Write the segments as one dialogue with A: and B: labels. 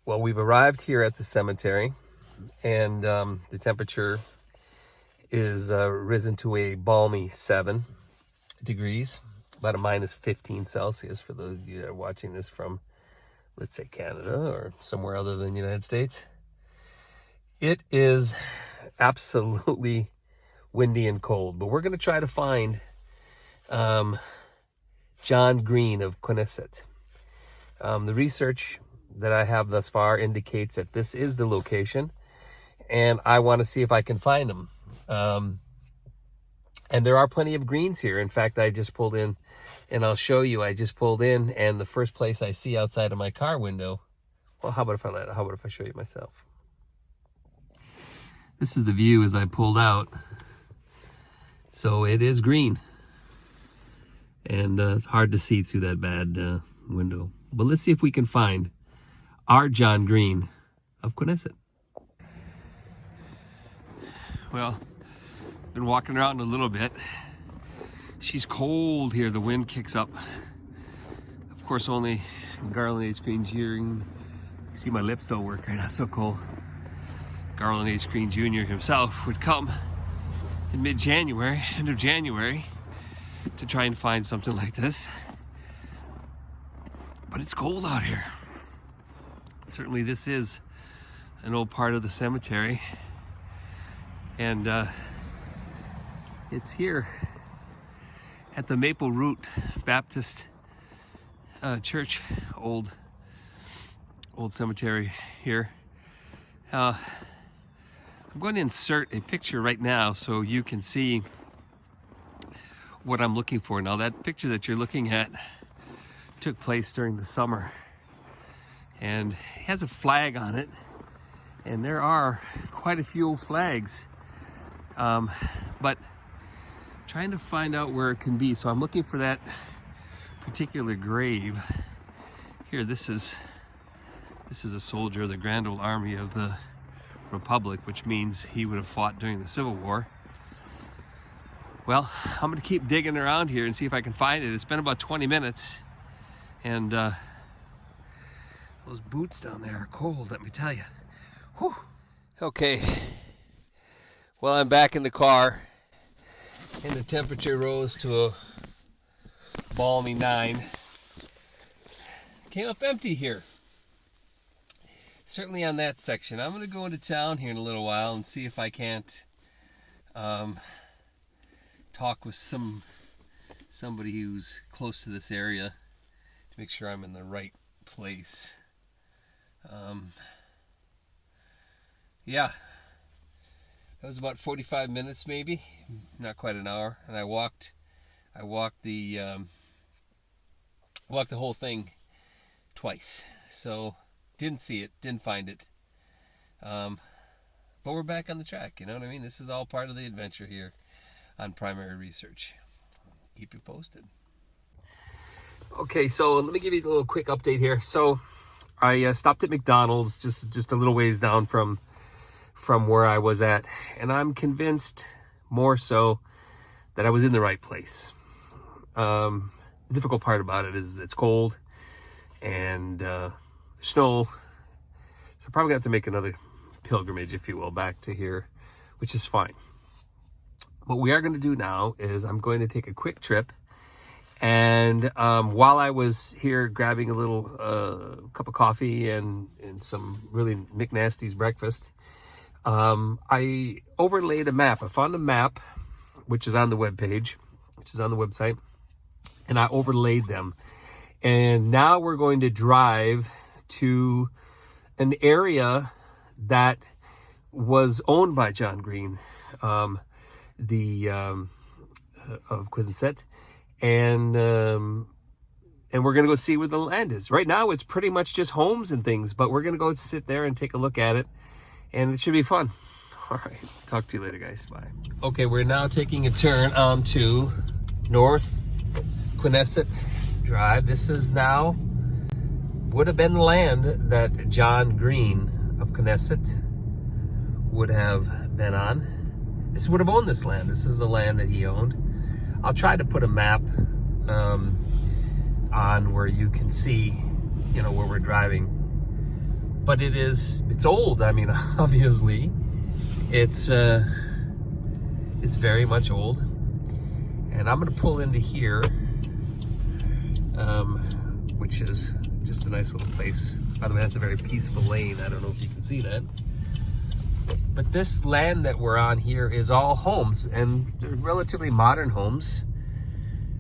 A: Well, we've arrived here at the cemetery, and the temperature is risen to a balmy 7 degrees, about a minus 15 Celsius for those of you that are watching this from, let's say, Canada or somewhere other than the United States. It is absolutely windy and cold, but we're going to try to find John Greene of Quidnessett. The research that I have thus far indicates that this is the location, and I want to see if I can find him. And there are plenty of greens here. In fact, I just pulled in, and I'll show you. I just pulled in, and the first place I see outside of my car window, well, how about if I show you myself? This is the view as I pulled out. So it is green, and it's hard to see through that bad window. But let's see if we can find our John Greene of Quidnessett. Well, been walking around a little bit. She's cold here. The wind kicks up. Of course, only Garland H. Greene Jr. You see my lips don't work right now, so cold. Garland H. Greene Jr. himself would come in mid-January, end of January, to try and find something like this. But it's cold out here. Certainly this is an old part of the cemetery, and it's here at the Maple Root Baptist Church, old cemetery here. I'm going to insert a picture right now so you can see what I'm looking for. Now, that picture that you're looking at took place during the summer, and it has a flag on it, and there are quite a few flags, but trying to find out where it can be. So I'm looking for that particular grave here. This is a soldier of the Grand Old Army of the Republic, which means he would have fought during the Civil War. Well, I'm going to keep digging around here and see if I can find it. It's been about 20 minutes, and those boots down there are cold, let me tell you. Whew. Okay, well, I'm back in the car, and the temperature rose to a balmy 9. Came up empty here. Certainly on that section. I'm going to go into town here in a little while and see if I can't talk with somebody who's close to this area to make sure I'm in the right place. Yeah, that was about 45 minutes, maybe, not quite an hour, and I walked the whole thing twice. So didn't see it, didn't find it, but we're back on the track. You know what I mean? This is all part of the adventure here on Primary Research. Keep you posted. Okay, so let me give you a little quick update here. So I stopped at McDonald's just a little ways down from where I was at, and I'm convinced more so that I was in the right place. The difficult part about it is it's cold and snow, so I'm probably gonna have to make another pilgrimage, if you will, back to here, which is fine. What we are going to do now is I'm going to take a quick trip, and while I was here grabbing a little cup of coffee and some really McNasty's breakfast, I overlaid a map. I found a map which is on the webpage, which is on the website, and I overlaid them. And now we're going to drive to an area that was owned by John Greene, of Quidnessett, and we're gonna go see where the land is. Right now, it's pretty much just homes and things, but we're gonna go sit there and take a look at it, and it should be fun. All right, talk to you later, guys. Bye. Okay, we're now taking a turn onto North Quidnessett Drive. This is now would have been the land that John Greene of Quidnessett would have been on. This would have owned this land. This is the land that he owned. I'll try to put a map on where you can see, you know, where we're driving. but it's old. I mean, obviously, it's very much old. And I'm gonna pull into here, which is just a nice little place. By the way, that's a very peaceful lane. I don't know if you can see that. But this land that we're on here is all homes, and they're relatively modern homes.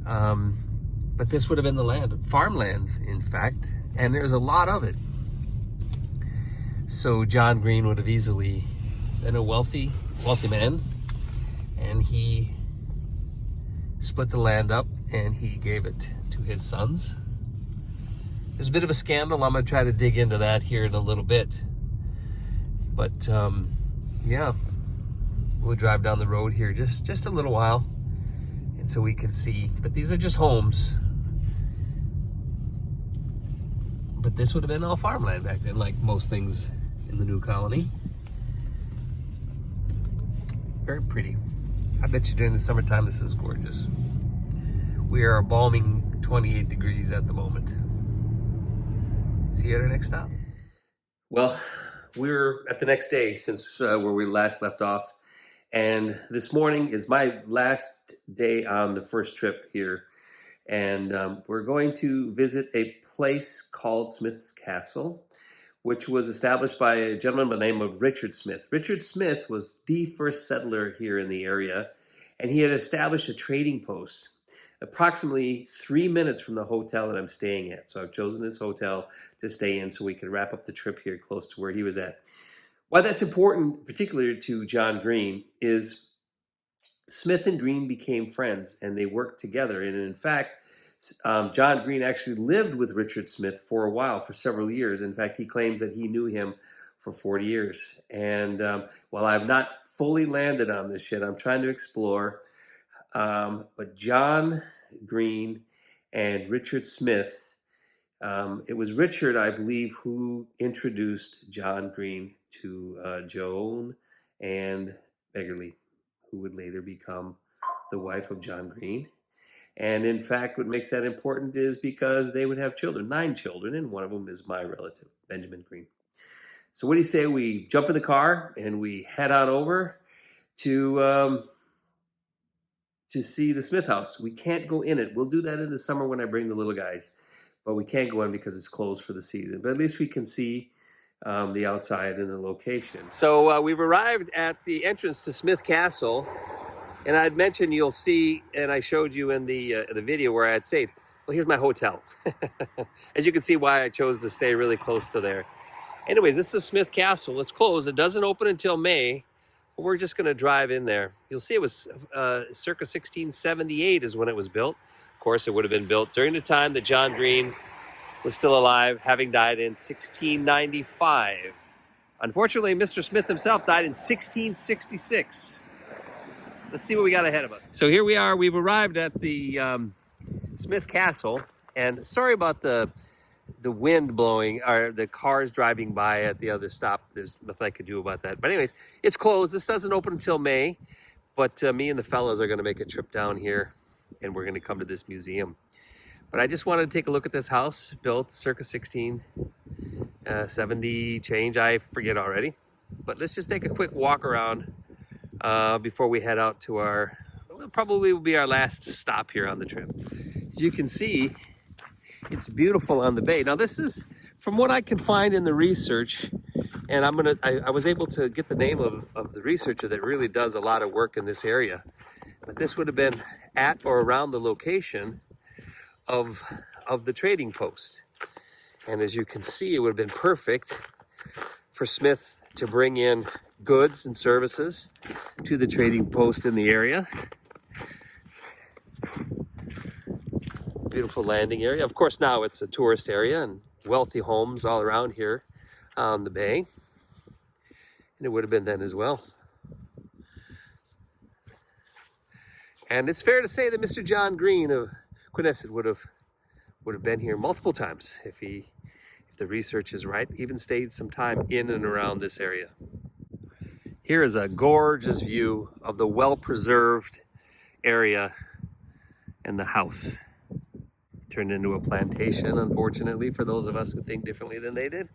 A: But this would have been the land, farmland, in fact, and there's a lot of it. So John Greene would have easily been a wealthy man, and he split the land up and he gave it to his sons. There's a bit of a scandal. I'm going to try to dig into that here in a little bit. But yeah, we'll drive down the road here just a little while, and so we can see. But these are just homes. But this would have been all farmland back then, like most things in the new colony. Very pretty. I bet you during the summertime this is gorgeous. We are a balming 28 degrees at the moment. See you at our next stop. Well, we're at the next day since where we last left off. And this morning is my last day on the first trip here. And we're going to visit a place called Smith's Castle, which was established by a gentleman by the name of Richard Smith. Richard Smith was the first settler here in the area, and he had established a trading post approximately 3 minutes from the hotel that I'm staying at. So I've chosen this hotel to stay in so we can wrap up the trip here close to where he was at. Why that's important, particularly to John Greene, is Smith and Greene became friends and they worked together. And in fact, John Greene actually lived with Richard Smith for a while, for several years. In fact, he claims that he knew him for 40 years. And while I've not fully landed on this yet, I'm trying to explore. But John Greene and Richard Smith, it was Richard, I believe, who introduced John Greene to Joan and Beggarly, who would later become the wife of John Greene. And in fact, what makes that important is because they would have children, 9 children, and one of them is my relative, Benjamin Greene. So what do you say we jump in the car and we head on over to see the Smith house? We can't go in it. We'll do that in the summer when I bring the little guys, but we can't go in because it's closed for the season. But at least we can see the outside and the location. So we've arrived at the entrance to Smith Castle. And I'd mentioned, you'll see, and I showed you in the video where I had stayed. Well, here's my hotel. As you can see why I chose to stay really close to there. Anyways, this is Smith Castle. It's closed. It doesn't open until May. But we're just going to drive in there. You'll see it was circa 1678 is when it was built. Of course, it would have been built during the time that John Greene was still alive, having died in 1695. Unfortunately, Mr. Smith himself died in 1666. Let's see what we got ahead of us. So here we are. We've arrived at the Smith Castle, and sorry about the wind blowing or the cars driving by at the other stop. There's nothing I could do about that. But anyways, it's closed. This doesn't open until May, but me and the fellas are going to make a trip down here, and we're going to come to this museum. But I just wanted to take a look at this house, built circa 1670 change. I forget already. But let's just take a quick walk around before we head out to probably will be our last stop here on the trip. As you can see, it's beautiful on the bay. Now this is, from what I can find in the research, and I was able to get the name of the researcher that really does a lot of work in this area. But this would have been at or around the location of the trading post. And as you can see, it would have been perfect for Smith to bring in goods and services to the trading post in the area. Beautiful landing area. Of course, now it's a tourist area and wealthy homes all around here on the bay. And it would have been then as well. And it's fair to say that Mr. John Greene of Quidnessett would have been here multiple times if the research is right, even stayed some time in and around this area. Here is a gorgeous view of the well-preserved area and the house. Turned into a plantation, unfortunately, for those of us who think differently than they did.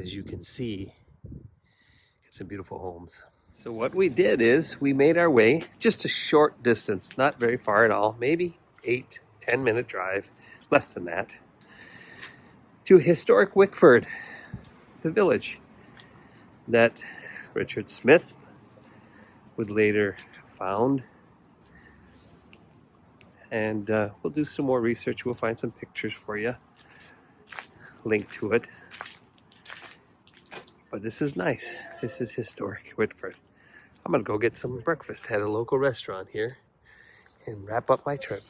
A: as you can see, get some beautiful homes. So what we did is we made our way just a short distance, not very far at all, maybe 8-10 minute drive, less than that, to historic Wickford, the village that Richard Smith would later found. And we'll do some more research. We'll find some pictures for you, link to it. But this is nice. This is historic Whitford. I'm gonna go get some breakfast at a local restaurant here and wrap up my trip.